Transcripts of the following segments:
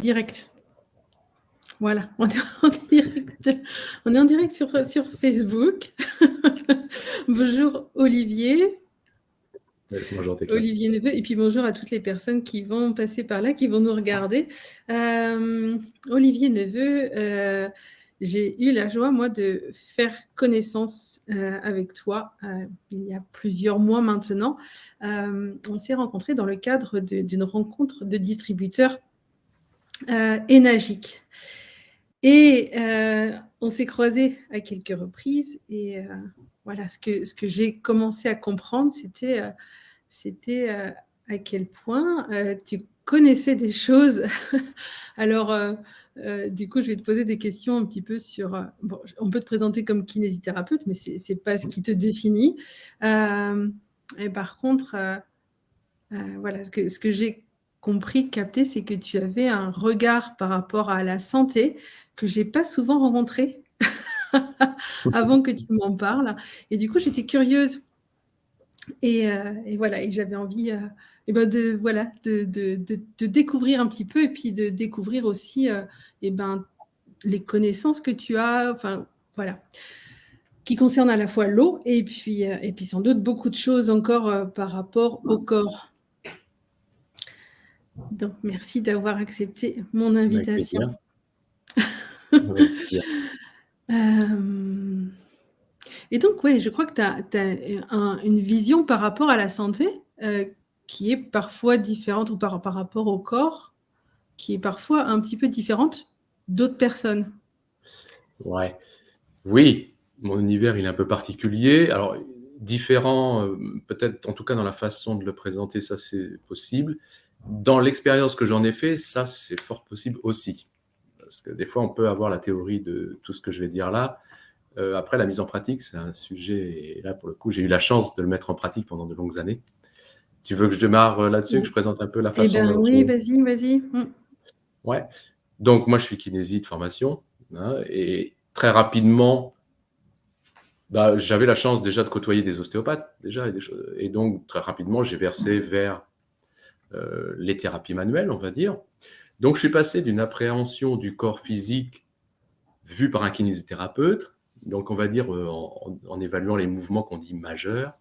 Direct. Voilà, on est en direct, on est en direct sur Facebook. Bonjour Olivier. Bonjour Tekla. Olivier Neveu, et puis bonjour à toutes les personnes qui vont passer par là, qui vont nous regarder. Olivier Neveu, j'ai eu la joie, moi, de faire connaissance avec toi il y a plusieurs mois maintenant. On s'est rencontrés dans le cadre d'une rencontre de distributeurs énergiques. Et on s'est croisés à quelques reprises. Et voilà, ce que j'ai commencé à comprendre, c'était à quel point tu connaissais des choses. Alors, du coup, je vais te poser des questions un petit peu sur... bon, on peut te présenter comme kinésithérapeute, mais ce n'est pas ce qui te définit. Et par contre, voilà, ce que j'ai compris, capté, c'est que tu avais un regard par rapport à la santé que je n'ai pas souvent rencontré avant que tu m'en parles. Et du coup, j'étais curieuse. Et voilà, et j'avais envie de découvrir un petit peu, et puis de découvrir aussi les connaissances que tu as, enfin voilà, qui concernent à la fois l'eau et puis sans doute beaucoup de choses encore par rapport au corps. Donc merci d'avoir accepté mon invitation. Avec plaisir. Et donc, ouais, je crois que tu as une vision par rapport à la santé qui est parfois différente, ou par rapport au corps, qui est parfois un petit peu différente d'autres personnes. Ouais. Oui, mon univers, il est un peu particulier. Alors, différent, peut-être, en tout cas dans la façon de le présenter, ça c'est possible. Dans l'expérience que j'en ai fait, ça c'est fort possible aussi. Parce que des fois, on peut avoir la théorie de tout ce que je vais dire là. Après, la mise en pratique, c'est un sujet, et là, pour le coup, j'ai eu la chance de le mettre en pratique pendant de longues années. Tu veux que je démarre là-dessus, que je présente un peu la façon dont oui, vas-y. Ouais. Donc, moi, je suis kinésiste de formation, hein, et très rapidement, j'avais la chance déjà de côtoyer des ostéopathes, déjà, et donc, très rapidement, j'ai versé vers les thérapies manuelles, on va dire. Donc, je suis passé d'une appréhension du corps physique vue par un kinésithérapeute, donc on va dire en évaluant les mouvements qu'on dit majeurs,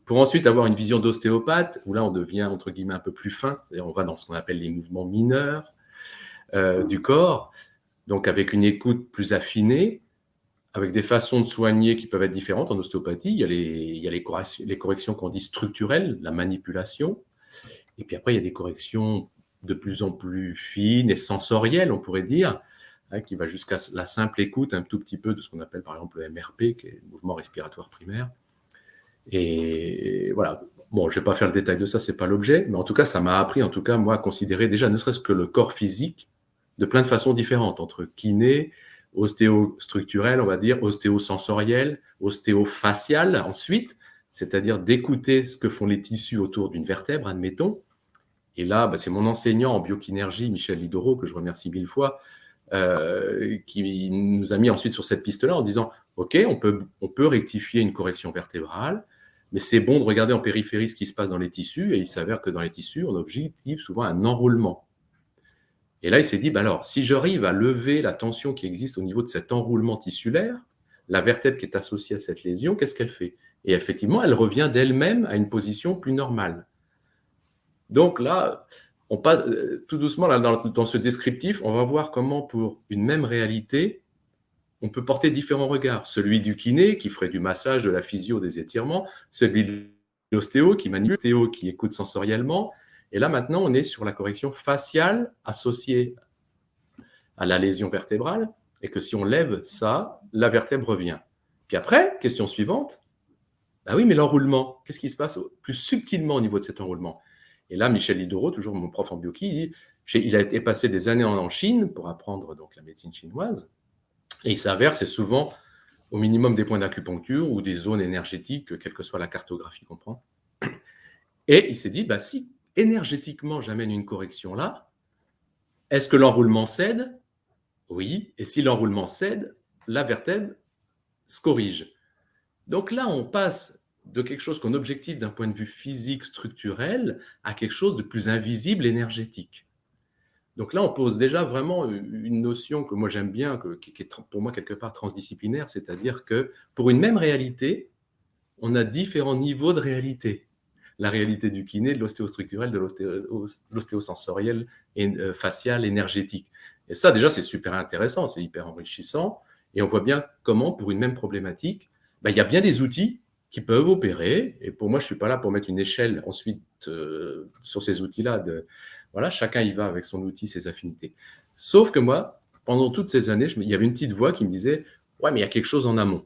pour ensuite avoir une vision d'ostéopathe, où là, on devient, entre guillemets, un peu plus fin, c'est-à-dire on va dans ce qu'on appelle les mouvements mineurs du corps, donc avec une écoute plus affinée, avec des façons de soigner qui peuvent être différentes en ostéopathie. Il y a les corrections qu'on dit structurelles, la manipulation, et puis après, il y a des corrections de plus en plus fines et sensorielles, on pourrait dire, hein, qui va jusqu'à la simple écoute, un tout petit peu de ce qu'on appelle par exemple le MRP, qui est le mouvement respiratoire primaire. Et voilà. Bon, je ne vais pas faire le détail de ça, c'est pas l'objet, mais en tout cas, ça m'a appris, en tout cas, moi, à considérer déjà, ne serait-ce que le corps physique, de plein de façons différentes, entre kiné, ostéostructurel, on va dire, ostéosensoriel, ostéofacial, ensuite, c'est-à-dire d'écouter ce que font les tissus autour d'une vertèbre, admettons. Et là, c'est mon enseignant en biokinergie, Michel Lidoro, que je remercie mille fois, qui nous a mis ensuite sur cette piste-là en disant « Ok, on peut rectifier une correction vertébrale, mais c'est bon de regarder en périphérie ce qui se passe dans les tissus, et il s'avère que dans les tissus, on objective souvent un enroulement. » Et là, il s'est dit, alors, si j'arrive à lever la tension qui existe au niveau de cet enroulement tissulaire, la vertèbre qui est associée à cette lésion, qu'est-ce qu'elle fait? Et effectivement, elle revient d'elle-même à une position plus normale. Donc là, on passe tout doucement là, dans ce descriptif, on va voir comment pour une même réalité, on peut porter différents regards. Celui du kiné qui ferait du massage, de la physio, des étirements, celui de l'ostéo qui manipule, l'ostéo qui écoute sensoriellement. Et là, maintenant, on est sur la correction faciale associée à la lésion vertébrale, et que si on lève ça, la vertèbre revient. Puis après, question suivante, oui, mais l'enroulement, qu'est-ce qui se passe plus subtilement au niveau de cet enroulement? Et là, Michel Lidoro, toujours mon prof en bioki, il dit, il a été passé des années en Chine pour apprendre donc la médecine chinoise, et il s'avère, c'est souvent au minimum des points d'acupuncture ou des zones énergétiques, quelle que soit la cartographie qu'on prend. Et il s'est dit, si énergétiquement j'amène une correction là, est-ce que l'enroulement cède? Oui. Et si l'enroulement cède, la vertèbre se corrige. Donc là, on passe de quelque chose qu'on objective d'un point de vue physique, structurel, à quelque chose de plus invisible, énergétique. Donc là, on pose déjà vraiment une notion que moi j'aime bien, qui est pour moi quelque part transdisciplinaire, c'est-à-dire que pour une même réalité, on a différents niveaux de réalité. La réalité du kiné, de l'ostéostructurel, de l'ostéosensoriel, facial, énergétique. Et ça, déjà, c'est super intéressant, c'est hyper enrichissant. Et on voit bien comment, pour une même problématique, il y a bien des outils qui peuvent opérer. Et pour moi, je ne suis pas là pour mettre une échelle ensuite sur ces outils-là. Voilà, chacun y va avec son outil, ses affinités. Sauf que moi, pendant toutes ces années, il y avait une petite voix qui me disait « Ouais, mais il y a quelque chose en amont.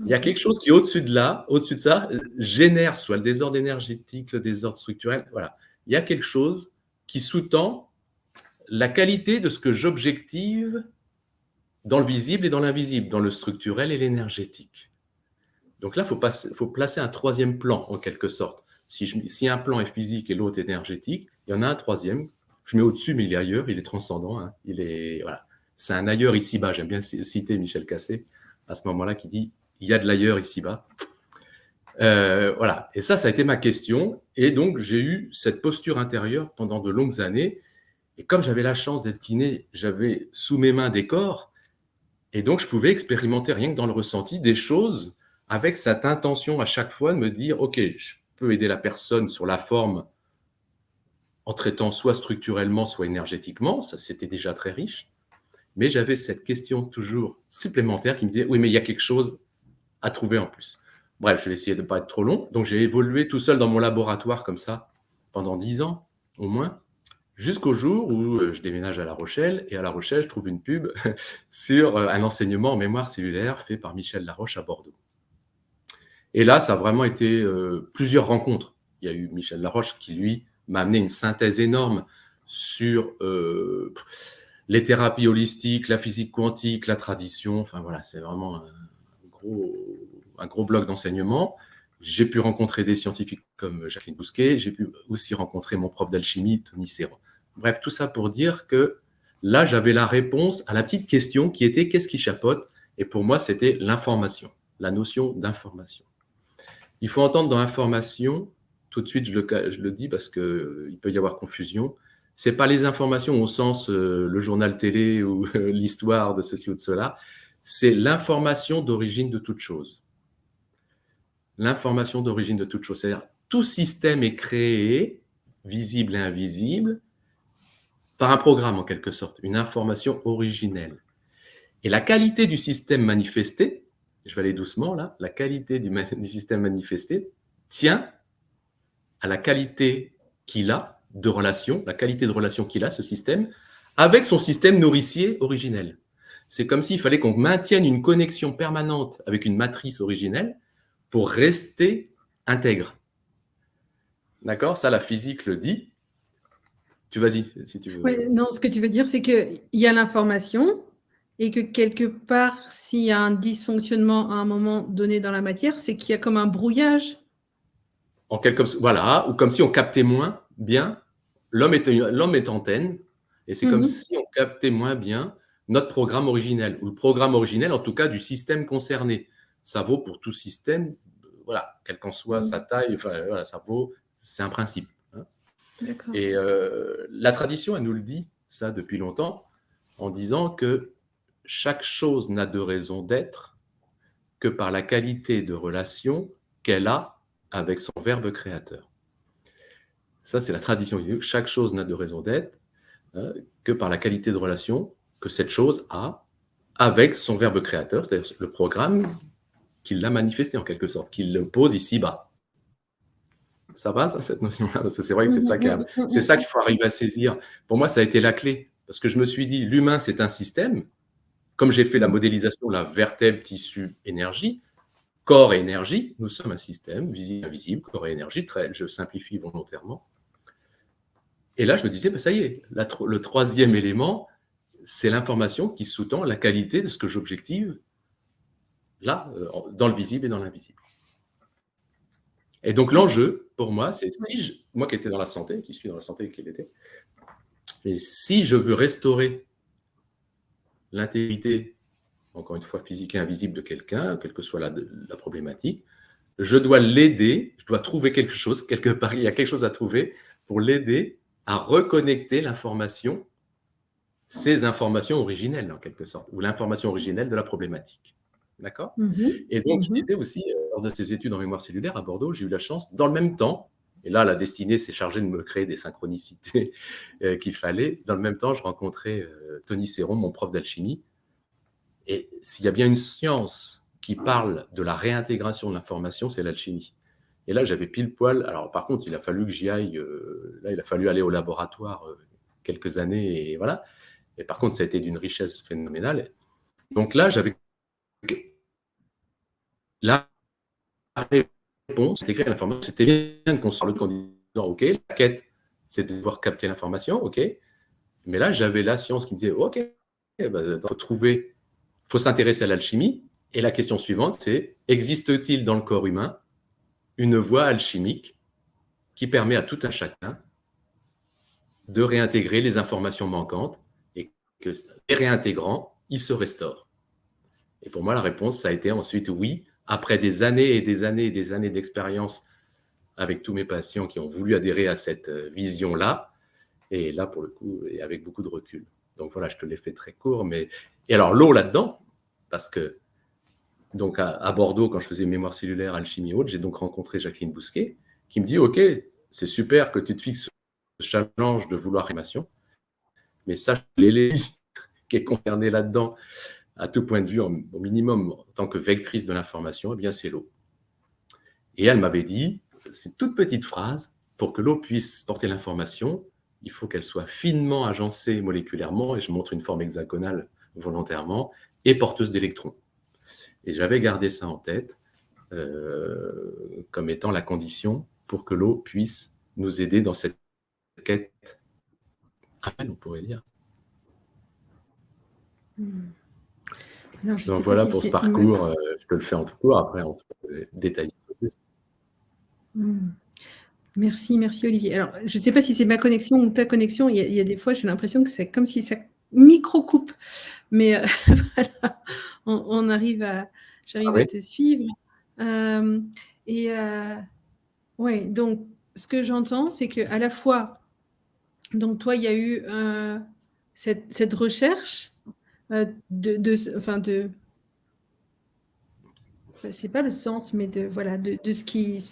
Il y a quelque chose qui, au-dessus de ça, génère soit le désordre énergétique, le désordre structurel. Voilà. Il y a quelque chose qui sous-tend la qualité de ce que j'objective dans le visible et dans l'invisible, dans le structurel et l'énergétique. Donc là, il faut placer un troisième plan, en quelque sorte. Si un plan est physique et l'autre est énergétique, il y en a un troisième. Je mets au-dessus, mais il est ailleurs, il est transcendant. Hein. Voilà. C'est un ailleurs ici-bas. J'aime bien citer Michel Cassé à ce moment-là qui dit « il y a de l'ailleurs ici-bas ». Voilà. Et ça a été ma question. Et donc, j'ai eu cette posture intérieure pendant de longues années. Et comme j'avais la chance d'être kiné, j'avais sous mes mains des corps. Et donc, je pouvais expérimenter rien que dans le ressenti des choses avec cette intention à chaque fois de me dire « Ok, je peux aider la personne sur la forme en traitant soit structurellement, soit énergétiquement. » Ça, c'était déjà très riche. Mais j'avais cette question toujours supplémentaire qui me disait « Oui, mais il y a quelque chose à trouver en plus. » Bref, je vais essayer de ne pas être trop long. Donc, j'ai évolué tout seul dans mon laboratoire comme ça pendant 10 ans au moins, jusqu'au jour où je déménage à La Rochelle. Et à La Rochelle, je trouve une pub sur un enseignement en mémoire cellulaire fait par Michel Laroche à Bordeaux. Et là, ça a vraiment été plusieurs rencontres. Il y a eu Michel Laroche qui, lui, m'a amené une synthèse énorme sur les thérapies holistiques, la physique quantique, la tradition. Enfin voilà, c'est vraiment un gros bloc d'enseignement. J'ai pu rencontrer des scientifiques comme Jacqueline Bousquet. J'ai pu aussi rencontrer mon prof d'alchimie, Tony Serron. Bref, tout ça pour dire que là, j'avais la réponse à la petite question qui était « qu'est-ce qui chapeaute ?» Et pour moi, c'était l'information, la notion d'information. Il faut entendre dans l'information, tout de suite je le dis parce qu'il peut y avoir confusion, ce n'est pas les informations au sens le journal télé ou l'histoire de ceci ou de cela, c'est l'information d'origine de toute chose. L'information d'origine de toute chose, c'est-à-dire tout système est créé, visible et invisible, par un programme en quelque sorte, une information originelle. Et la qualité du système manifesté, je vais aller doucement là, la qualité du système manifesté tient à la qualité qu'il a de relation, la qualité de relation qu'il a, ce système, avec son système nourricier originel. C'est comme s'il fallait qu'on maintienne une connexion permanente avec une matrice originelle pour rester intègre. D'accord? Ça, la physique le dit. Tu vas-y, si tu veux. Ouais, non, ce que tu veux dire, c'est qu'il y a l'information et que quelque part, s'il y a un dysfonctionnement à un moment donné dans la matière, c'est qu'il y a comme un brouillage. Voilà, ou comme si on captait moins bien. L'homme est antenne, et c'est comme si on captait moins bien notre programme originel, ou le programme originel, en tout cas, du système concerné. Ça vaut pour tout système, voilà, quelle qu'en soit sa taille, enfin, voilà, ça vaut, c'est un principe. Hein. Et la tradition, elle nous le dit, ça, depuis longtemps, en disant que chaque chose n'a de raison d'être que par la qualité de relation qu'elle a avec son verbe créateur. Ça, c'est la tradition. Chaque chose n'a de raison d'être que par la qualité de relation que cette chose a avec son verbe créateur, c'est-à-dire le programme qui l'a manifesté en quelque sorte, qui le pose ici-bas. Ça va, ça, cette notion-là? Parce que c'est vrai que c'est ça qu'il faut arriver à saisir. Pour moi, ça a été la clé. Parce que je me suis dit, l'humain, c'est un système. Comme j'ai fait la modélisation, la vertèbre, tissu, énergie, corps et énergie, nous sommes un système, visible, invisible, corps et énergie, je simplifie volontairement. Et là, je me disais, ça y est, le troisième élément, c'est l'information qui sous-tend la qualité de ce que j'objective, là, dans le visible et dans l'invisible. Et donc, l'enjeu, pour moi, c'est moi qui étais dans la santé, qui suis dans la santé, qui l'était, et si je veux restaurer l'intégrité, encore une fois, physique et invisible de quelqu'un, quelle que soit la problématique, je dois l'aider, je dois trouver quelque chose, quelque part, il y a quelque chose à trouver pour l'aider à reconnecter l'information, ces informations originelles, en quelque sorte, ou l'information originelle de la problématique. D'accord? Et donc, je disais aussi, lors de ces études en mémoire cellulaire à Bordeaux, j'ai eu la chance, dans le même temps, et là, la destinée s'est chargée de me créer des synchronicités qu'il fallait. Dans le même temps, je rencontrais Tony Serron, mon prof d'alchimie. Et s'il y a bien une science qui parle de la réintégration de l'information, c'est l'alchimie. Et là, j'avais pile poil. Alors, par contre, il a fallu que j'y aille. Là, il a fallu aller au laboratoire quelques années. Et voilà. Et par contre, ça a été d'une richesse phénoménale. Donc là, j'avais la réponse, c'était l'information. C'était bien de construire le truc en disant, OK, la quête, c'est de devoir capter l'information, OK. Mais là, j'avais la science qui me disait, OK, il faut s'intéresser à l'alchimie. Et la question suivante, c'est, existe-t-il dans le corps humain une voie alchimique qui permet à tout un chacun de réintégrer les informations manquantes et que, les réintégrant, il se restaure. Et pour moi, la réponse, ça a été ensuite oui, après des années et des années et des années d'expérience avec tous mes patients qui ont voulu adhérer à cette vision-là, et là, pour le coup, et avec beaucoup de recul. Donc voilà, je te l'ai fait très court. Et alors, l'eau là-dedans, parce que donc à Bordeaux, quand je faisais mémoire cellulaire, alchimie haute, j'ai donc rencontré Jacqueline Bousquet, qui me dit, OK, c'est super que tu te fixes ce challenge de vouloir réanimation, mais sache que l'élément qui est concerné là-dedans, à tout point de vue, au minimum, en tant que vectrice de l'information, eh bien, c'est l'eau. Et elle m'avait dit, c'est toute petite phrase, pour que l'eau puisse porter l'information, il faut qu'elle soit finement agencée moléculairement, et je montre une forme hexagonale volontairement, et porteuse d'électrons. Et j'avais gardé ça en tête comme étant la condition pour que l'eau puisse nous aider dans cette quête, on pourrait dire. Alors, donc voilà pour ce parcours, je te le fais en tout cas, après on peut détailler un peu plus. Merci Olivier. Alors, je ne sais pas si c'est ma connexion ou ta connexion, il y a des fois, j'ai l'impression que c'est comme si ça micro-coupe, mais voilà, j'arrive à te suivre. Ouais, donc, ce que j'entends, c'est qu'à la fois, donc toi, il y a eu cette recherche c'est pas le sens, mais de ce qui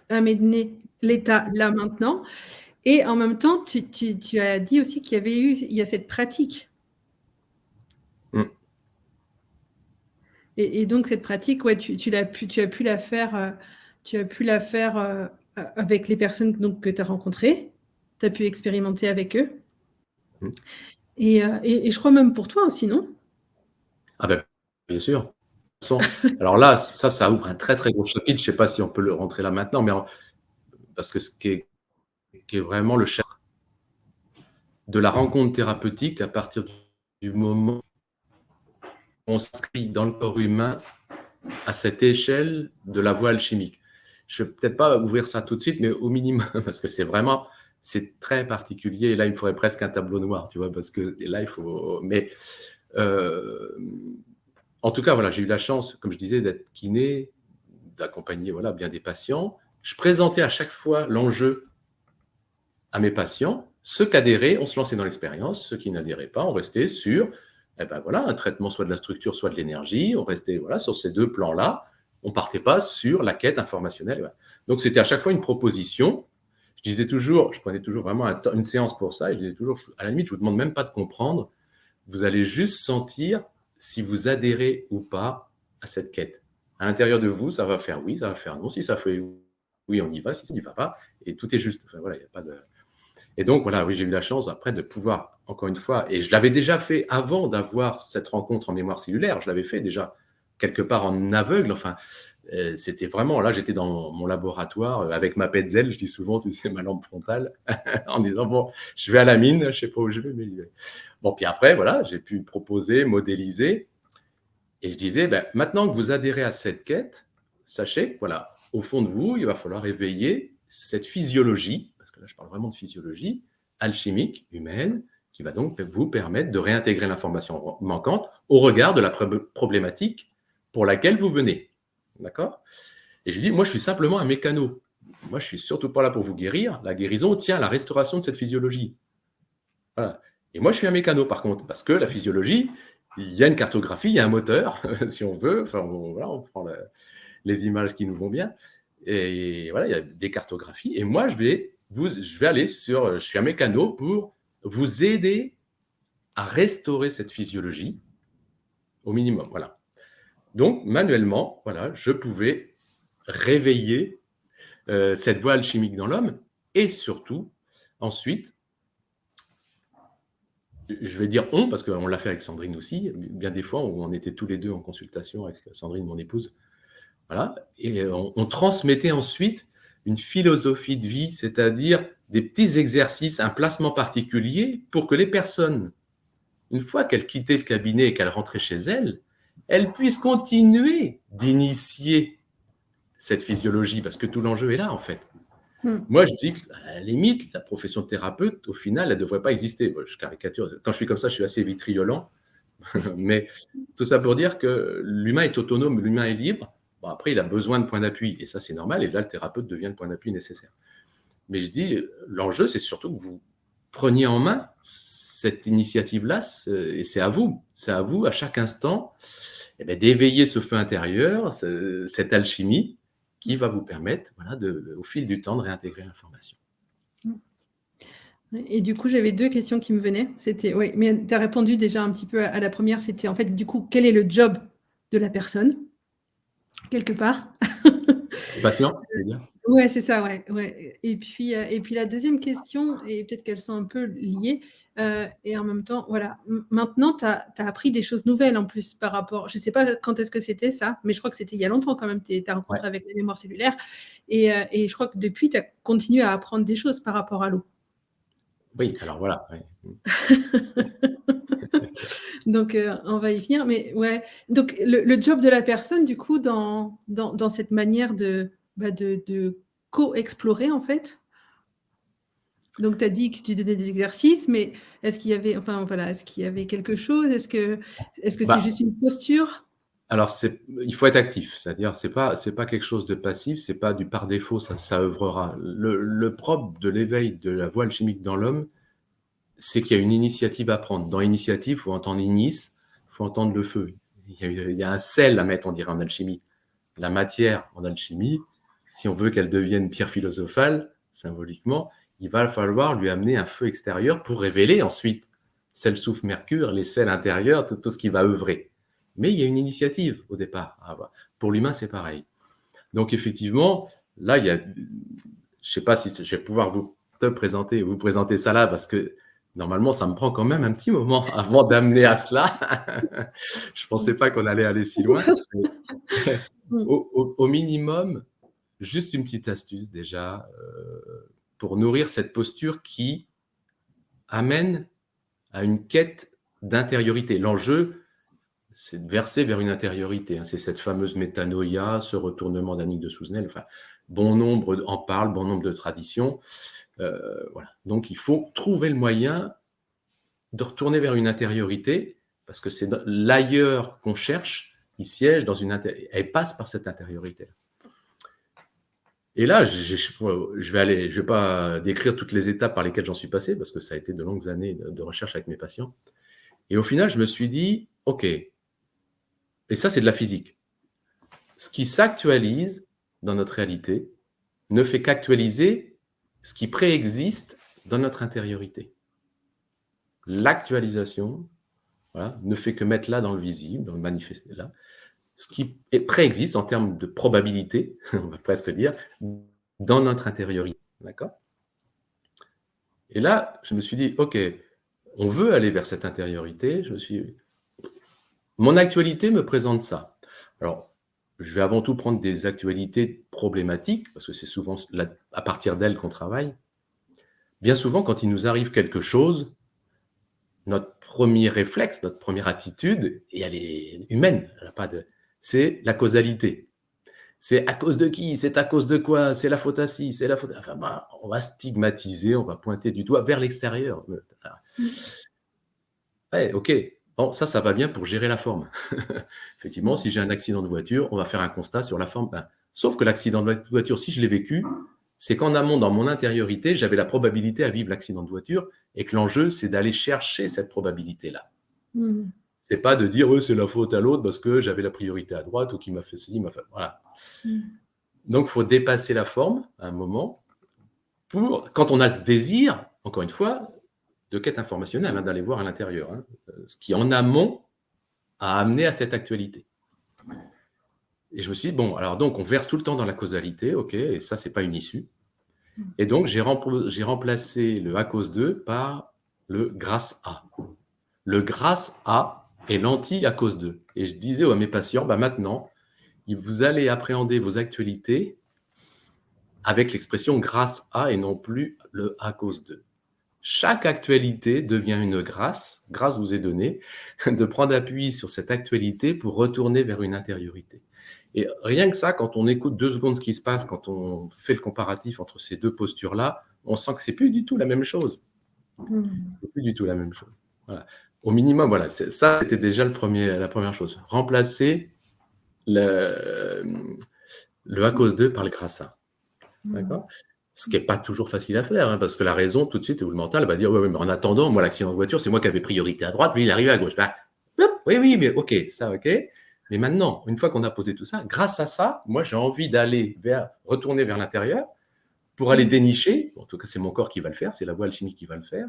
a mené l'état là maintenant. Et en même temps, tu as dit aussi il y a cette pratique. Et donc cette pratique, ouais, tu as pu la faire, avec les personnes donc, que tu as rencontrées. Tu as pu expérimenter avec eux. Et je crois même pour toi aussi, non? Ah ben, bien sûr. Alors là, ça ouvre un très très gros chapitre. Je ne sais pas si on peut le rentrer là maintenant, mais parce que ce qui est vraiment le chapitre de la rencontre thérapeutique à partir du moment où on s'inscrit dans le corps humain à cette échelle de la voie alchimique. Je ne vais peut-être pas ouvrir ça tout de suite, mais au minimum, parce que c'est très particulier. Et là, il me faudrait presque un tableau noir, tu vois, parce que là, il faut. Mais en tout cas, voilà, j'ai eu la chance, comme je disais, d'être kiné, d'accompagner bien des patients. Je présentais à chaque fois l'enjeu à mes patients. Ceux qui adhéraient, on se lançait dans l'expérience. Ceux qui n'adhéraient pas, on restait sur un traitement soit de la structure, soit de l'énergie. On restait sur ces deux plans-là. On ne partait pas sur la quête informationnelle. Donc, c'était à chaque fois une proposition. Je prenais toujours vraiment une séance pour ça. Et je disais toujours, à la limite, je ne vous demande même pas de comprendre. Vous allez juste sentir si vous adhérez ou pas à cette quête. À l'intérieur de vous, ça va faire oui, ça va faire non. Si ça fait oui, on y va. Si ça n'y va pas, et tout est juste. Enfin, voilà, il n'y a pas de... Et donc, voilà, oui, j'ai eu la chance après de pouvoir, encore une fois, et je l'avais déjà fait avant d'avoir cette rencontre en mémoire cellulaire, je l'avais fait déjà quelque part en aveugle, enfin, c'était vraiment, là, j'étais dans mon laboratoire avec ma Petzl, je dis souvent, tu sais, ma lampe frontale, en disant, bon, je vais à la mine, je ne sais pas où je vais, mais bon, puis après, voilà, j'ai pu proposer, modéliser, et je disais, maintenant que vous adhérez à cette quête, sachez que, voilà, au fond de vous, il va falloir éveiller cette physiologie, parce que là, je parle vraiment de physiologie alchimique, humaine, qui va donc vous permettre de réintégrer l'information manquante au regard de la problématique pour laquelle vous venez. D'accord? Et je dis, moi, je suis simplement un mécano. moi, je suis surtout pas là pour vous guérir. La guérison tient à la restauration de cette physiologie. Voilà. Et moi, je suis un mécano, par contre, parce que la physiologie, il y a une cartographie, il y a un moteur, si on veut. Enfin, voilà, on prend les images qui nous vont bien. Et voilà, il y a des cartographies. Et moi, je vais aller je suis un mécano pour vous aider à restaurer cette physiologie au minimum. Voilà. Donc, manuellement, voilà, je pouvais réveiller cette voie alchimique dans l'homme et surtout, ensuite, je vais dire on, parce qu'on l'a fait avec Sandrine aussi, bien des fois où on était tous les deux en consultation avec Sandrine, mon épouse. Voilà. Et on transmettait ensuite une philosophie de vie, c'est-à-dire des petits exercices, un placement particulier pour que les personnes, une fois qu'elles quittaient le cabinet et qu'elles rentraient chez elles, elles puissent continuer d'initier cette physiologie, parce que tout l'enjeu est là, en fait. Moi, je dis qu'à la limite, la profession de thérapeute, au final, elle ne devrait pas exister. Moi, je caricature. Quand je suis comme ça, je suis assez vitriolant. Mais tout ça pour dire que l'humain est autonome, l'humain est libre. Bon, après, il a besoin de points d'appui. Et ça, c'est normal. Et là, le thérapeute devient le point d'appui nécessaire. Mais je dis, l'enjeu, c'est surtout que vous preniez en main cette initiative-là. Et c'est à vous. C'est à vous, à chaque instant, d'éveiller ce feu intérieur, cette alchimie, qui va vous permettre, voilà, au fil du temps, de réintégrer l'information. Et du coup, j'avais 2 questions qui me venaient. C'était, oui, mais tu as répondu déjà un petit peu à la première. C'était en fait, du coup, quel est le job de la personne, quelque part? Le patient, tu veux dire? Ouais, c'est ça, ouais, ouais. Et puis la deuxième question, et peut-être qu'elles sont un peu liées, et en même temps, voilà, maintenant, tu as appris des choses nouvelles en plus par rapport, je sais pas quand est-ce que c'était ça, mais je crois que c'était il y a longtemps quand même, ta rencontre Ouais. avec la mémoire cellulaire, et je crois que depuis, tu as continué à apprendre des choses par rapport à l'eau. Oui, alors voilà. Ouais. Donc, on va y venir, mais ouais. Donc, le job de la personne, du coup, dans cette manière de co-explorer, en fait. Donc, tu as dit que tu donnais des exercices, mais est-ce qu'il y avait, enfin, voilà, est-ce qu'il y avait quelque chose? Est-ce que c'est juste une posture? Alors, il faut être actif, c'est-à-dire c'est pas quelque chose de passif, c'est pas du par défaut, ça œuvrera. Le propre de l'éveil de la voie alchimique dans l'homme, c'est qu'il y a une initiative à prendre. Dans initiative, il faut entendre inice, il faut entendre le feu. Il y a un sel à mettre, on dirait, en alchimie. La matière en alchimie, si on veut qu'elle devienne pierre philosophale, symboliquement, il va falloir lui amener un feu extérieur pour révéler ensuite sel, soufre, mercure, les sels intérieurs, tout ce qui va œuvrer. Mais il y a une initiative au départ. Pour l'humain, c'est pareil. Donc effectivement, là, je ne sais pas si je vais pouvoir vous présenter ça là, parce que normalement, ça me prend quand même un petit moment avant d'amener à cela. Je ne pensais pas qu'on allait aller si loin. Au minimum, juste une petite astuce déjà, pour nourrir cette posture qui amène à une quête d'intériorité. L'enjeu, c'est de verser vers une intériorité. C'est cette fameuse métanoïa, ce retournement d'Annick de Souzenel. Enfin, bon nombre en parlent, bon nombre de traditions. Voilà. Donc, il faut trouver le moyen de retourner vers une intériorité, parce que c'est l'ailleurs qu'on cherche, il siège dans elle passe par cette intériorité. Et là, je vais pas décrire toutes les étapes par lesquelles j'en suis passé, parce que ça a été de longues années de recherche avec mes patients. Et au final, je me suis dit, OK, et ça, c'est de la physique. Ce qui s'actualise dans notre réalité ne fait qu'actualiser ce qui préexiste dans notre intériorité. L'actualisation, voilà, ne fait que mettre là dans le visible, dans le manifesté là, ce qui préexiste en termes de probabilité, on va presque dire, dans notre intériorité. D'accord ? Et là, je me suis dit, OK, on veut aller vers cette intériorité. Mon actualité me présente ça. Alors, je vais avant tout prendre des actualités problématiques, parce que c'est souvent à partir d'elles qu'on travaille. Bien souvent, quand il nous arrive quelque chose, notre premier réflexe, notre première attitude, et elle est humaine, c'est la causalité. C'est à cause de qui? C'est à cause de quoi? C'est la faute à ci, c'est la faute à... Enfin, on va stigmatiser, on va pointer du doigt vers l'extérieur. Ouais, OK. Bon, ça va bien pour gérer la forme. Effectivement, si j'ai un accident de voiture, on va faire un constat sur la forme. Sauf que l'accident de voiture, si je l'ai vécu, C'est qu'en amont, dans mon intériorité, j'avais la probabilité à vivre l'accident de voiture et que l'enjeu, c'est d'aller chercher cette probabilité-là. Mmh. C'est pas de dire c'est la faute à l'autre parce que j'avais la priorité à droite ou qui m'a fait ceci, m'a fait. Voilà. Mmh. Donc, il faut dépasser la forme à un moment pour, quand on a ce désir, encore une fois, de quête informationnelle, d'aller voir à l'intérieur, ce qui en amont a amené à cette actualité. Et je me suis dit, bon, alors donc on verse tout le temps dans la causalité, ok, et ça, c'est pas une issue. Et donc, j'ai remplacé le à cause de par le grâce à. Le grâce à est l'anti à cause de. Et je disais à mes patients, maintenant, vous allez appréhender vos actualités avec l'expression grâce à et non plus le à cause de. Chaque actualité devient une grâce vous est donnée, de prendre appui sur cette actualité pour retourner vers une intériorité. Et rien que ça, quand on écoute 2 secondes ce qui se passe, quand on fait le comparatif entre ces 2 postures-là, on sent que c'est plus du tout la même chose. C'est plus du tout la même chose. Voilà. Au minimum, voilà, ça, c'était déjà la première chose. Remplacer le à cause de par le grâce à. D'accord ? Ce qui n'est pas toujours facile à faire, parce que la raison, tout de suite, ou le mental, va dire, ouais, mais en attendant, moi, l'accident de voiture, c'est moi qui avais priorité à droite, lui, il arrive à gauche. Oui, mais ok, ça, ok. Mais maintenant, une fois qu'on a posé tout ça, grâce à ça, moi, j'ai envie d'aller retourner vers l'intérieur pour aller dénicher, en tout cas, c'est mon corps qui va le faire, c'est la voie alchimique qui va le faire,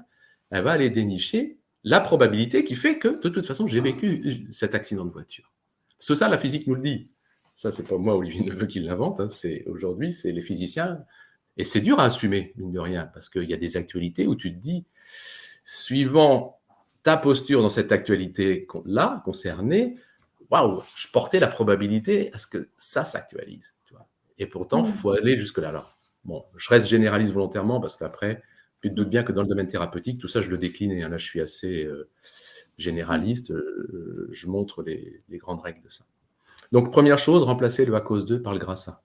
elle va aller dénicher la probabilité qui fait que, de toute façon, j'ai vécu cet accident de voiture. C'est ça, la physique nous le dit. Ça, c'est pas moi, Olivier Neveu, qui l'invente. Aujourd'hui, c'est les physiciens. Et c'est dur à assumer, mine de rien, parce qu'il y a des actualités où tu te dis, suivant ta posture dans cette actualité-là, concernée, waouh, je portais la probabilité à ce que ça s'actualise. Et pourtant, il faut aller jusque-là. Alors, bon, je reste généraliste volontairement, parce qu'après, tu te doutes bien que dans le domaine thérapeutique, tout ça, je le décline. Là, je suis assez généraliste. Je montre les grandes règles de ça. Donc, première chose, remplacer le à cause de par le grâce à.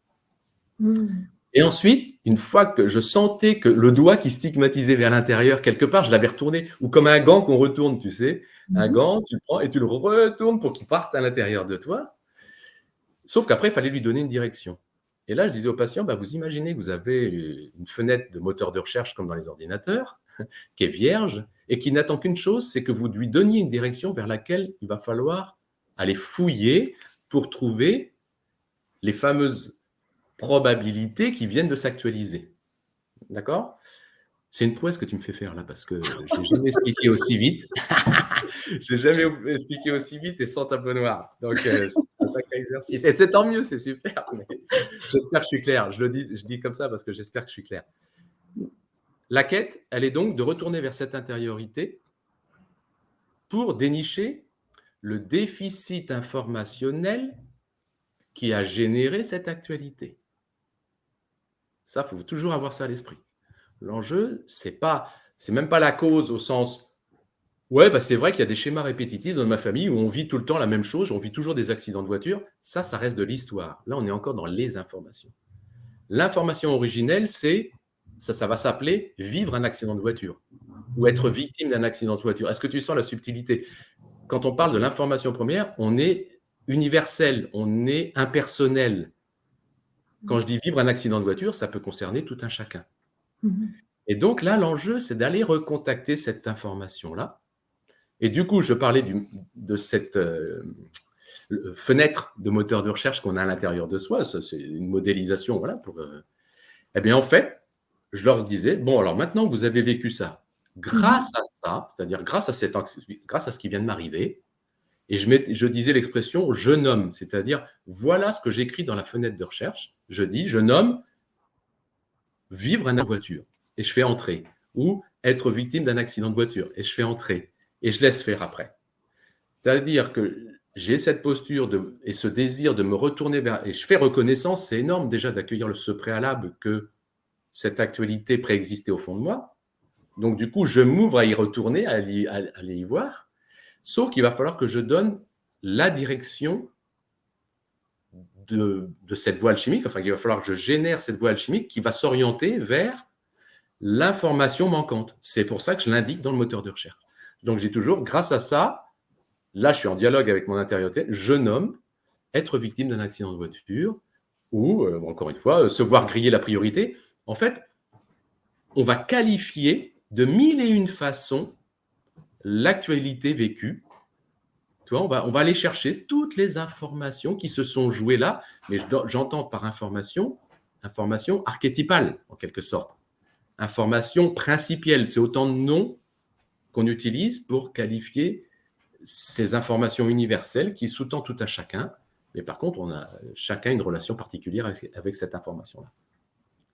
Et ensuite, une fois que je sentais que le doigt qui stigmatisait vers l'intérieur, quelque part, je l'avais retourné, ou comme un gant qu'on retourne, tu sais, un gant, tu le prends et tu le retournes pour qu'il parte à l'intérieur de toi. Sauf qu'après, il fallait lui donner une direction. Et là, je disais aux patients, vous imaginez que vous avez une fenêtre de moteur de recherche comme dans les ordinateurs, qui est vierge, et qui n'attend qu'une chose, c'est que vous lui donniez une direction vers laquelle il va falloir aller fouiller pour trouver les fameuses probabilités qui viennent de s'actualiser. D'accord ? C'est une prouesse que tu me fais faire là, parce que je n'ai jamais expliqué aussi vite. Je n'ai jamais expliqué aussi vite et sans tableau noir. Donc, c'est un sacré exercice. Et c'est tant mieux, c'est super. Mais j'espère que je suis clair. Je dis comme ça parce que j'espère que je suis clair. La quête, elle est donc de retourner vers cette intériorité pour dénicher le déficit informationnel qui a généré cette actualité. Ça, il faut toujours avoir ça à l'esprit. L'enjeu, c'est même pas la cause au sens ouais, c'est vrai qu'il y a des schémas répétitifs dans ma famille où on vit tout le temps la même chose, on vit toujours des accidents de voiture. Ça reste de l'histoire. Là, on est encore dans les informations. L'information originelle, ça va s'appeler vivre un accident de voiture ou être victime d'un accident de voiture. Est-ce que tu sens la subtilité ? Quand on parle de l'information première, on est universel, on est impersonnel. Quand je dis vivre un accident de voiture, ça peut concerner tout un chacun. Et donc là, l'enjeu, c'est d'aller recontacter cette information-là. Et du coup, je parlais de cette fenêtre de moteur de recherche qu'on a à l'intérieur de soi. Ça, c'est une modélisation, voilà. Eh bien, en fait, je leur disais, bon, alors maintenant que vous avez vécu ça, grâce à ça, c'est-à-dire grâce à ce qui vient de m'arriver, et je disais l'expression « je nomme », c'est-à-dire voilà ce que j'écris dans la fenêtre de recherche. Je dis « je nomme vivre un accident de voiture » et je fais entrer, ou être victime d'un accident de voiture et je fais entrer. Et je laisse faire après. C'est-à-dire que j'ai cette posture et ce désir de me retourner vers... Et je fais reconnaissance, c'est énorme déjà d'accueillir ce préalable que cette actualité préexistait au fond de moi. Donc du coup, je m'ouvre à y retourner, à aller y voir. Sauf qu'il va falloir que je donne la direction de cette voie alchimique. Enfin, il va falloir que je génère cette voie alchimique qui va s'orienter vers l'information manquante. C'est pour ça que je l'indique dans le moteur de recherche. Donc, j'ai toujours, grâce à ça, là, je suis en dialogue avec mon intériorité, je nomme être victime d'un accident de voiture ou, encore une fois, se voir griller la priorité. En fait, on va qualifier de 1001 façons l'actualité vécue. Tu vois, on va aller chercher toutes les informations qui se sont jouées là, mais j'entends par information archétypale, en quelque sorte. Information principielle, c'est autant de noms qu'on utilise pour qualifier ces informations universelles qui sous-tendent tout à chacun. Mais par contre, on a chacun une relation particulière avec cette information-là.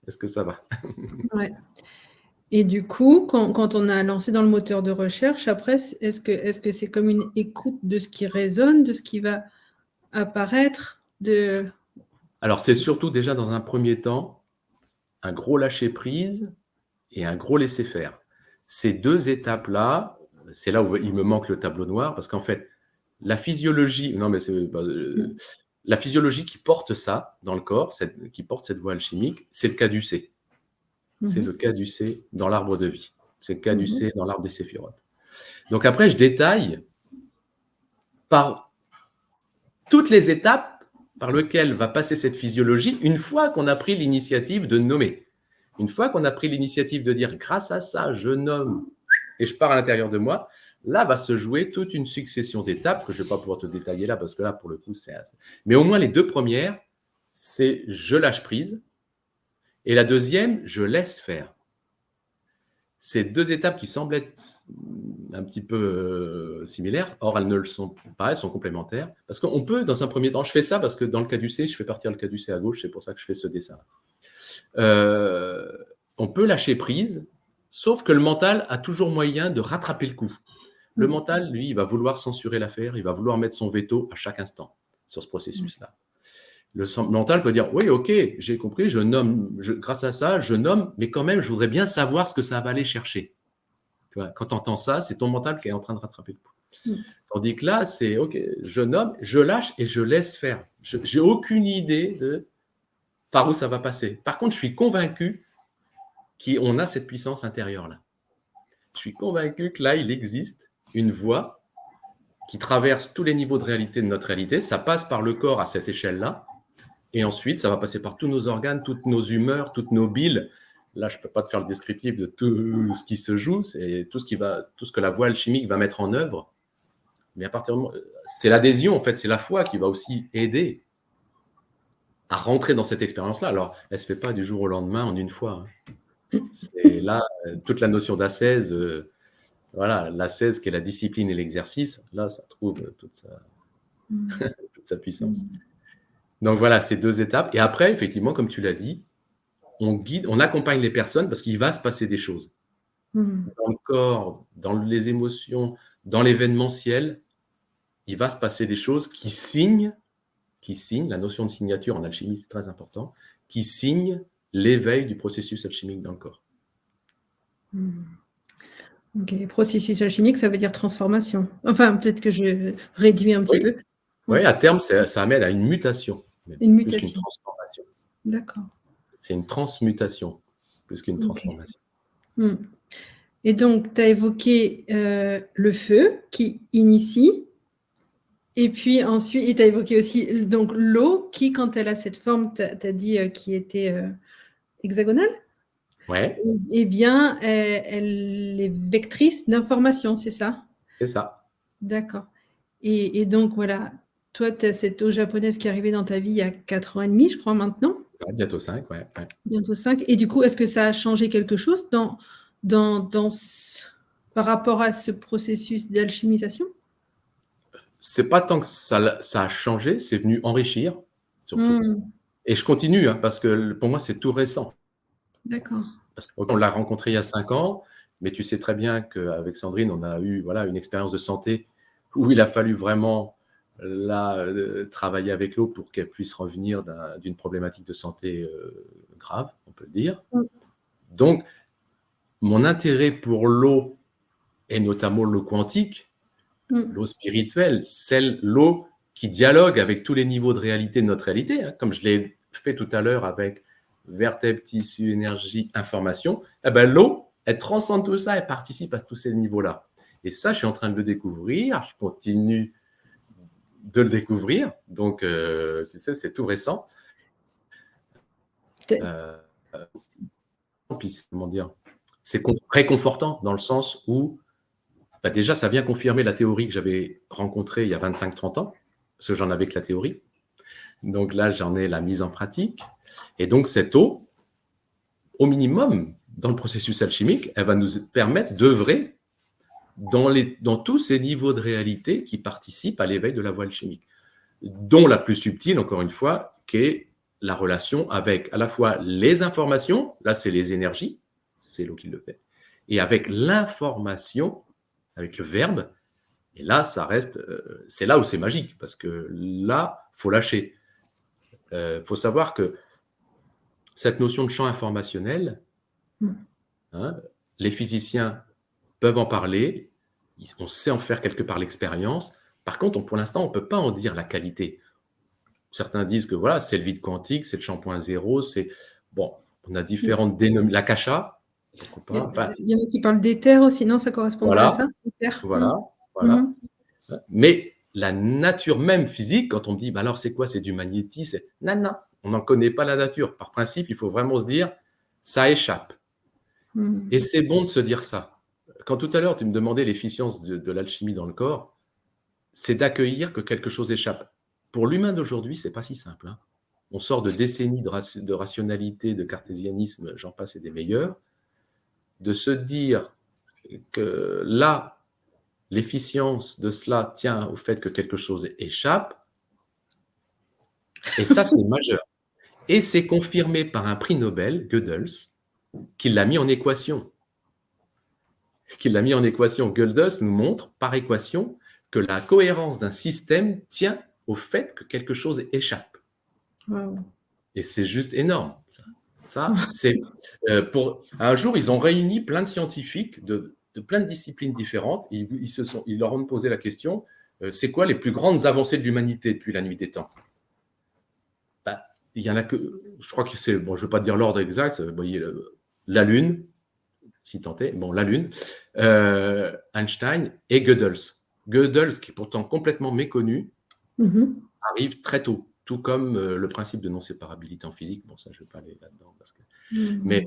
Est-ce que ça va? Ouais. Et du coup, quand on a lancé dans le moteur de recherche, après, est-ce que c'est comme une écoute de ce qui résonne, de ce qui va apparaître Alors, c'est surtout déjà dans un premier temps, un gros lâcher-prise et un gros laisser-faire. Ces deux étapes-là, c'est là où il me manque le tableau noir, parce qu'en fait, la physiologie, la physiologie qui porte ça dans le corps, qui porte cette voie alchimique, c'est le caducée. C'est le caducée dans l'arbre de vie. C'est le caducée dans l'arbre des séphirotes. Donc après, je détaille par toutes les étapes par lesquelles va passer cette physiologie une fois qu'on a pris l'initiative de nommer. Une fois qu'on a pris l'initiative de dire, grâce à ça, je nomme et je pars à l'intérieur de moi, là va se jouer toute une succession d'étapes que je ne vais pas pouvoir te détailler là, parce que là, pour le coup, c'est assez. Mais au moins, les deux premières, c'est je lâche prise. Et la deuxième, je laisse faire. Ces deux étapes qui semblent être un petit peu similaires, or elles ne le sont pas, elles sont complémentaires. Parce qu'on peut, dans un premier temps, je fais ça parce que dans le caducée, je fais partir le caducée à gauche, c'est pour ça que je fais ce dessin. On peut lâcher prise, sauf que le mental a toujours moyen de rattraper le coup. Le mental, lui, il va vouloir censurer l'affaire, il va vouloir mettre son veto à chaque instant sur ce processus-là. Le mental peut dire, oui, ok, j'ai compris, je nomme, grâce à ça, je nomme, mais quand même, je voudrais bien savoir ce que ça va aller chercher. Tu vois, quand tu entends ça, c'est ton mental qui est en train de rattraper le coup. Tandis que là, c'est, ok, je nomme, je lâche et je laisse faire. Je n'ai aucune idée de par où ça va passer. Par contre, je suis convaincu qu'on a cette puissance intérieure-là. Je suis convaincu que là, il existe une voie qui traverse tous les niveaux de réalité de notre réalité. Ça passe par le corps à cette échelle-là. Et ensuite, ça va passer par tous nos organes, toutes nos humeurs, toutes nos biles. Là, je ne peux pas te faire le descriptif de tout ce qui se joue. C'est tout ce que la voie alchimique va mettre en œuvre. Mais à partir du moment, c'est l'adhésion, en fait, c'est la foi qui va aussi aider à rentrer dans cette expérience-là. Alors, elle ne se fait pas du jour au lendemain en une fois. C'est là, toute la notion d'ascèse, voilà, l'ascèse qui est la discipline et l'exercice, là, ça trouve toute sa puissance. Donc voilà, ces deux étapes. Et après, effectivement, comme tu l'as dit, on guide, on accompagne les personnes parce qu'il va se passer des choses. Dans le corps, dans les émotions, dans l'événementiel, il va se passer des choses qui signent, la notion de signature en alchimie, c'est très important, qui signent l'éveil du processus alchimique dans le corps. Ok, processus alchimique, ça veut dire transformation. Enfin, peut-être que je réduis un petit peu. Oui, à terme, ça amène à une mutation. Une plus mutation. qu'une transformation. D'accord. C'est une transmutation, plus qu'une transformation. Et donc, tu as évoqué le feu qui initie. Et puis ensuite, tu as évoqué aussi donc, l'eau qui, quand elle a cette forme, tu as dit qui était hexagonale. Ouais. Eh bien, elle est vectrice d'information, c'est ça? C'est ça. D'accord. Et donc, voilà, toi, tu as cette eau japonaise qui est arrivée dans ta vie il y a 4 ans et demi, je crois, maintenant. Ouais, bientôt 5, ouais. Bientôt 5. Et du coup, est-ce que ça a changé quelque chose par rapport à ce processus d'alchimisation? C'est pas tant que ça a changé, c'est venu enrichir, surtout. Et je continue, parce que pour moi, c'est tout récent. D'accord. Parce qu'on l'a rencontré il y a 5 ans, mais tu sais très bien qu'avec Sandrine, on a eu une expérience de santé où il a fallu vraiment travailler avec l'eau pour qu'elle puisse revenir d'une problématique de santé grave, on peut le dire. Donc, mon intérêt pour l'eau, et notamment l'eau quantique, l'eau spirituelle, l'eau qui dialogue avec tous les niveaux de réalité de notre réalité, comme je l'ai fait tout à l'heure avec vertèbres, tissus, énergie, information, l'eau, elle transcende tout ça, elle participe à tous ces niveaux-là. Et ça, je suis en train de le découvrir, je continue de le découvrir, donc tu sais, c'est tout récent. puis comment dire, c'est réconfortant dans le sens où déjà, ça vient confirmer la théorie que j'avais rencontrée il y a 25-30 ans, parce que j'en avais que la théorie. Donc là, j'en ai la mise en pratique. Et donc, cette eau, au minimum, dans le processus alchimique, elle va nous permettre d'œuvrer dans tous ces niveaux de réalité qui participent à l'éveil de la voie alchimique, dont la plus subtile, encore une fois, qui est la relation avec à la fois les informations, là c'est les énergies, c'est l'eau qui le fait, et avec l'information, avec le verbe, et là ça reste, c'est là où c'est magique, parce que là, il faut lâcher. Faut savoir que cette notion de champ informationnel, les physiciens peuvent en parler, on sait en faire quelque part l'expérience. Par contre, pour l'instant, on ne peut pas en dire la qualité. Certains disent que voilà, c'est le vide quantique, c'est le champ point zéro, c'est bon, on a différentes dénominations. L'akasha, enfin, il y en a qui parlent d'éther aussi, non, ça correspondrait à ça. Voilà. Mais la nature même physique, quand on me dit, bah alors c'est quoi, c'est du magnétisme, non, on n'en connaît pas la nature. Par principe, il faut vraiment se dire, ça échappe. Et c'est bon de se dire ça. Quand tout à l'heure, tu me demandais l'efficience de l'alchimie dans le corps, c'est d'accueillir que quelque chose échappe. Pour l'humain d'aujourd'hui, c'est pas si simple. On sort de décennies de rationalité, de cartésianisme, j'en passe et des meilleurs, de se dire que là, l'efficience de cela tient au fait que quelque chose échappe, et ça, c'est majeur. Et c'est confirmé par un prix Nobel, Gödels, qui l'a mis en équation. Gödels nous montre par équation que la cohérence d'un système tient au fait que quelque chose échappe. Wow. Et c'est juste énorme. C'est un jour, ils ont réuni plein de scientifiques de plein de disciplines différentes. Ils leur ont posé la question, c'est quoi les plus grandes avancées de l'humanité depuis la nuit des temps? Il y en a que, je crois que c'est, bon, je ne veux pas dire l'ordre exact, vous voyez, la Lune, si tant est, bon, la Lune, Einstein et Gödels. Gödels, qui est pourtant complètement méconnu, arrive très tôt, tout comme le principe de non-séparabilité en physique. Bon, ça, je ne vais pas aller là-dedans. Mais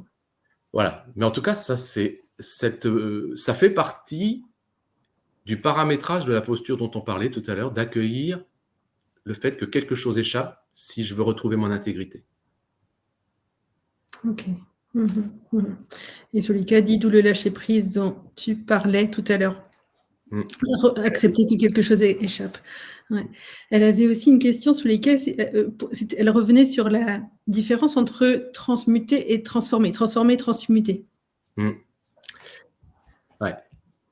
voilà. Mais en tout cas, ça fait partie du paramétrage de la posture dont on parlait tout à l'heure, d'accueillir le fait que quelque chose échappe si je veux retrouver mon intégrité. Ok. Et Sulika dit, d'où le lâcher-prise dont tu parlais tout à l'heure. Accepter que quelque chose échappe. Ouais. Elle avait aussi une question sur lesquelles elle revenait sur la différence entre transmuter et transformer. Transformer et transmuter. Ouais.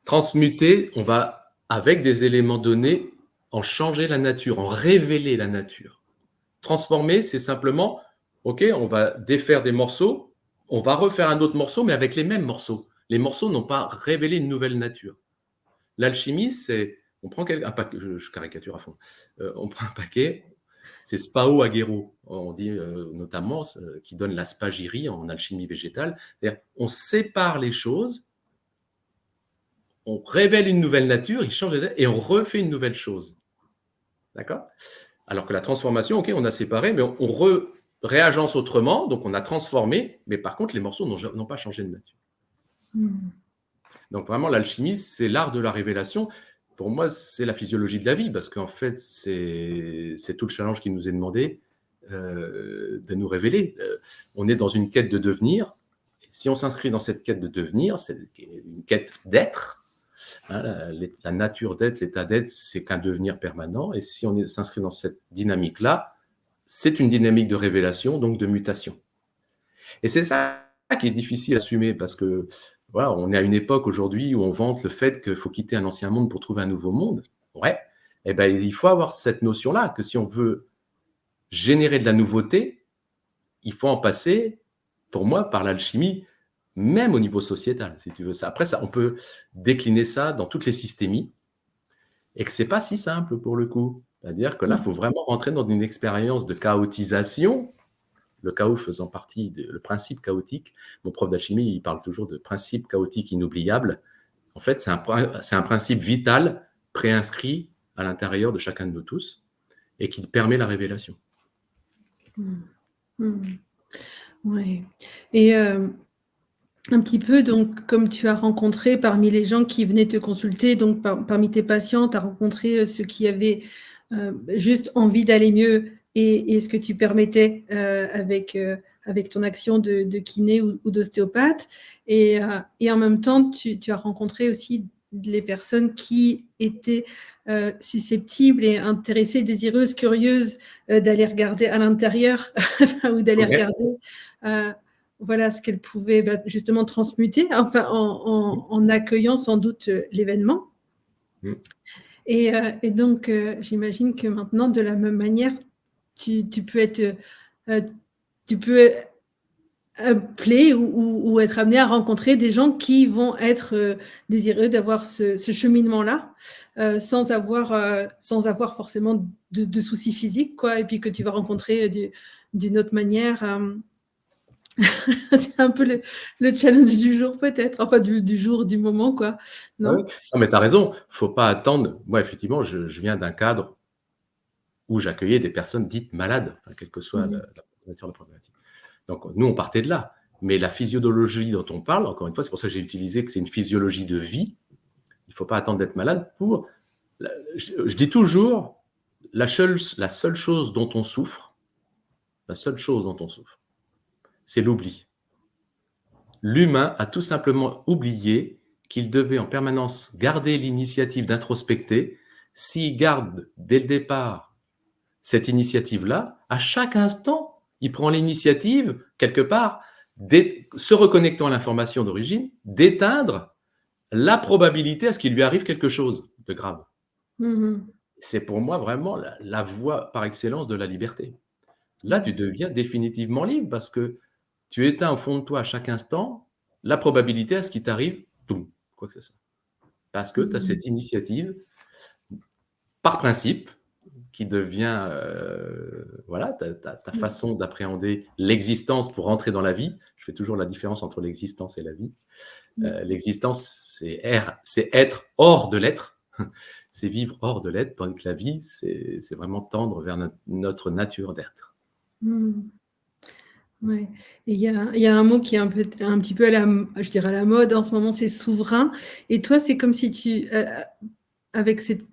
Transmuter, on va, avec des éléments donnés, en changer la nature, en révéler la nature. Transformer, c'est simplement, ok, on va défaire des morceaux, on va refaire un autre morceau, mais avec les mêmes morceaux. Les morceaux n'ont pas révélé une nouvelle nature. L'alchimie, c'est, on prend un paquet, je caricature à fond, on prend un paquet, c'est spao agero, on dit notamment, qui donne la spagyrie en alchimie végétale. C'est-à-dire, on sépare les choses, on révèle une nouvelle nature, il change et on refait une nouvelle chose. D'accord? Alors que la transformation, ok, on a séparé, mais on réagence autrement, donc on a transformé, mais par contre, les morceaux n'ont pas changé de nature. Donc vraiment, l'alchimie, c'est l'art de la révélation. Pour moi, c'est la physiologie de la vie, parce qu'en fait, c'est tout le challenge qui nous est demandé de nous révéler. On est dans une quête de devenir. Et si on s'inscrit dans cette quête de devenir, c'est une quête d'être. La nature d'être, l'état d'être, c'est qu'un devenir permanent. Et si on s'inscrit dans cette dynamique-là, c'est une dynamique de révélation, donc de mutation. Et c'est ça qui est difficile à assumer, parce que voilà, on est à une époque aujourd'hui où on vante le fait qu'il faut quitter un ancien monde pour trouver un nouveau monde. Ouais, eh ben, il faut avoir cette notion-là, que si on veut générer de la nouveauté, il faut en passer, pour moi, par l'alchimie, même au niveau sociétal, si tu veux ça. Après, on peut décliner ça dans toutes les systémies, et que c'est pas si simple pour le coup. C'est-à-dire que là, il faut vraiment rentrer dans une expérience de chaotisation, le chaos faisant partie le principe chaotique. Mon prof d'alchimie, il parle toujours de principe chaotique inoubliable. En fait, c'est un principe vital préinscrit à l'intérieur de chacun de nous tous et qui permet la révélation. Ouais. Et un petit peu, donc, comme tu as rencontré parmi les gens qui venaient te consulter, donc parmi tes patients, tu as rencontré ceux qui avaient juste envie d'aller mieux et ce que tu permettais avec ton action de kiné ou d'ostéopathe. Et en même temps, tu as rencontré aussi les personnes qui étaient susceptibles et intéressées, désireuses, curieuses d'aller regarder à l'intérieur ou d'aller regarder voilà ce qu'elles pouvaient justement transmuter, enfin en accueillant sans doute l'événement. Et donc, j'imagine que maintenant, de la même manière, tu peux être, tu peux appeler ou être amené à rencontrer des gens qui vont être désireux d'avoir ce cheminement-là, sans avoir forcément de soucis physiques, quoi, et puis que tu vas rencontrer d'une autre manière. C'est un peu le challenge du jour peut-être, enfin du jour, du moment, quoi, Ouais. non? Non, mais tu as raison, faut pas attendre. Moi, effectivement, je viens d'un cadre où j'accueillais des personnes dites malades, enfin, quelle que soit la nature de la problématique. Donc, nous, on partait de là. Mais la physiologie dont on parle, encore une fois, c'est pour ça que j'ai utilisé que c'est une physiologie de vie. Il ne faut pas attendre d'être malade pour. Je dis toujours, la seule chose dont on souffre, c'est l'oubli. L'humain a tout simplement oublié qu'il devait en permanence garder l'initiative d'introspecter. S'il garde dès le départ cette initiative-là, à chaque instant, il prend l'initiative, quelque part, se reconnectant à l'information d'origine, d'éteindre la probabilité à ce qu'il lui arrive quelque chose de grave. C'est pour moi vraiment la voie par excellence de la liberté. Là, tu deviens définitivement libre parce que tu éteins au fond de toi à chaque instant la probabilité à ce qui t'arrive, quoi que ce soit. Parce que tu as cette initiative, par principe, qui devient voilà, ta façon d'appréhender l'existence pour rentrer dans la vie. Je fais toujours la différence entre l'existence et la vie. L'existence, c'est être hors de l'être, c'est vivre hors de l'être, tandis que la vie, c'est vraiment tendre vers notre nature d'être. Ouais. Et il y a un mot qui est un petit peu je dirais à la mode en ce moment, c'est souverain. Et toi, c'est comme si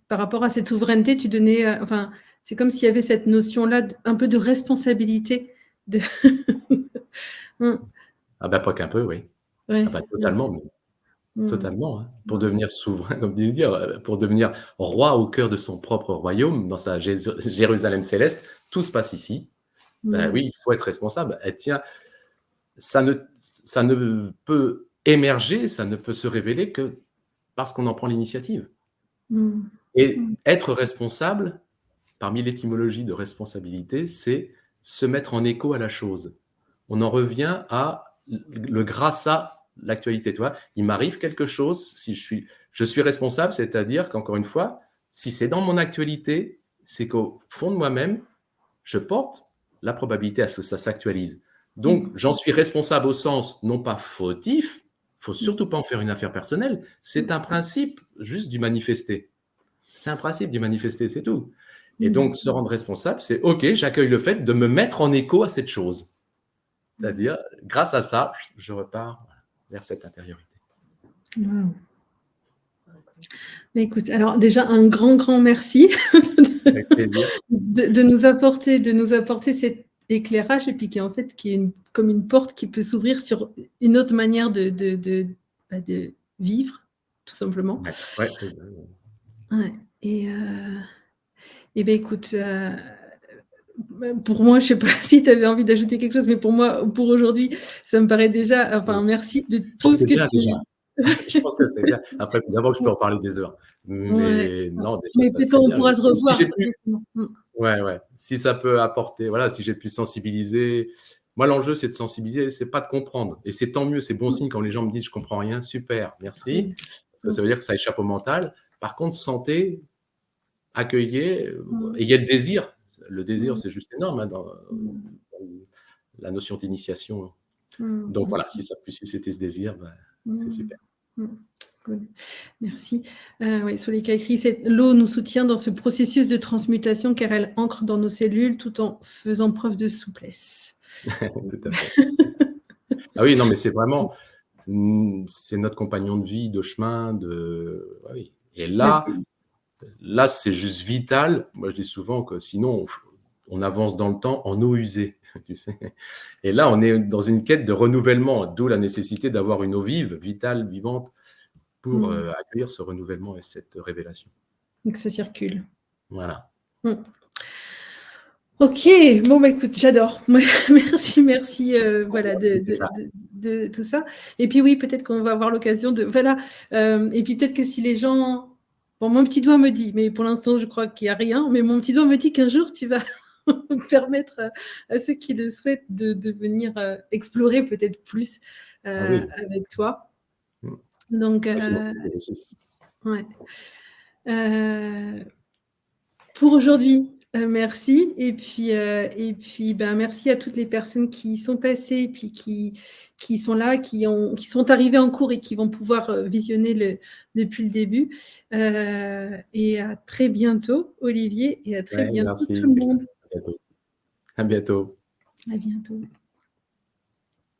par rapport à cette souveraineté, tu donnais, enfin, c'est comme s'il y avait cette notion-là, un peu de responsabilité. Ah ben, pas qu'un peu, oui. Ouais. Ah ben, totalement, totalement. Hein. Pour devenir souverain, comme dire, pour devenir roi au cœur de son propre royaume, dans sa Jérusalem céleste, tout se passe ici. Ben oui, il faut être responsable. Et tiens, ça ne peut émerger, ça ne peut se révéler que parce qu'on en prend l'initiative. Et être responsable, parmi l'étymologie de responsabilité, c'est se mettre en écho à la chose. On en revient à le grâce à l'actualité. Tu vois, il m'arrive quelque chose, si je suis responsable, c'est-à-dire qu'encore une fois, si c'est dans mon actualité, c'est qu'au fond de moi-même, je porte la probabilité à ce que ça s'actualise. Donc, j'en suis responsable au sens, non pas fautif, il ne faut surtout pas en faire une affaire personnelle, c'est un principe juste du manifester. C'est un principe du manifester, c'est tout. Et donc, se rendre responsable, c'est OK, j'accueille le fait de me mettre en écho à cette chose. C'est-à-dire, grâce à ça, je repars vers cette intériorité. Wow. Mais écoute, alors déjà, un grand merci Avec plaisir. de nous apporter cet éclairage et puis qui est comme une porte qui peut s'ouvrir sur une autre manière de vivre, tout simplement. Ouais. Ouais. Et ben écoute, pour moi, je ne sais pas si tu avais envie d'ajouter quelque chose, mais pour moi, pour aujourd'hui, ça me paraît déjà, enfin, merci de tout ce que tu... Je pense que c'est bien. Après, d'abord, je peux en parler des heures. Mais non, déjà, mais peut-être qu'on pourra se revoir. Ouais. Si ça peut apporter, voilà, si j'ai pu sensibiliser. Moi, l'enjeu, c'est de sensibiliser, c'est pas de comprendre. Et c'est tant mieux, c'est bon signe quand les gens me disent je comprends rien, super, merci. Parce que ça veut dire que ça échappe au mental. Par contre, santé, accueillir, et il y a le désir. Le désir, c'est juste énorme hein, dans la notion d'initiation. Donc voilà, si ça peut susciter ce désir, c'est super. Merci. Oui, Sulika écrit, l'eau nous soutient dans ce processus de transmutation car elle ancre dans nos cellules tout en faisant preuve de souplesse. Tout à fait. Ah oui, non, mais c'est vraiment... c'est notre compagnon de vie, de chemin, oui. Et Ouais, là, c'est juste vital. Moi, je dis souvent que sinon, on avance dans le temps en eau usée, tu sais. Et là, on est dans une quête de renouvellement, d'où la nécessité d'avoir une eau vive, vitale, vivante, pour accueillir ce renouvellement et cette révélation. que ça circule. Voilà. Ok, bon bah écoute, j'adore. Merci, voilà, de tout ça. Et puis oui, peut-être qu'on va avoir l'occasion de, voilà. Et puis peut-être que si les gens, bon, mon petit doigt me dit, mais pour l'instant je crois qu'il n'y a rien, mais mon petit doigt me dit qu'un jour tu vas permettre à ceux qui le souhaitent de venir explorer peut-être plus avec toi. Donc, ouais. Pour aujourd'hui, merci. Et puis ben, merci à toutes les personnes qui sont passées et puis qui sont là, qui sont arrivées en cours et qui vont pouvoir visionner depuis le début. Et à très bientôt, Olivier, et à très bientôt Merci. tout le monde. À bientôt. À bientôt. À bientôt.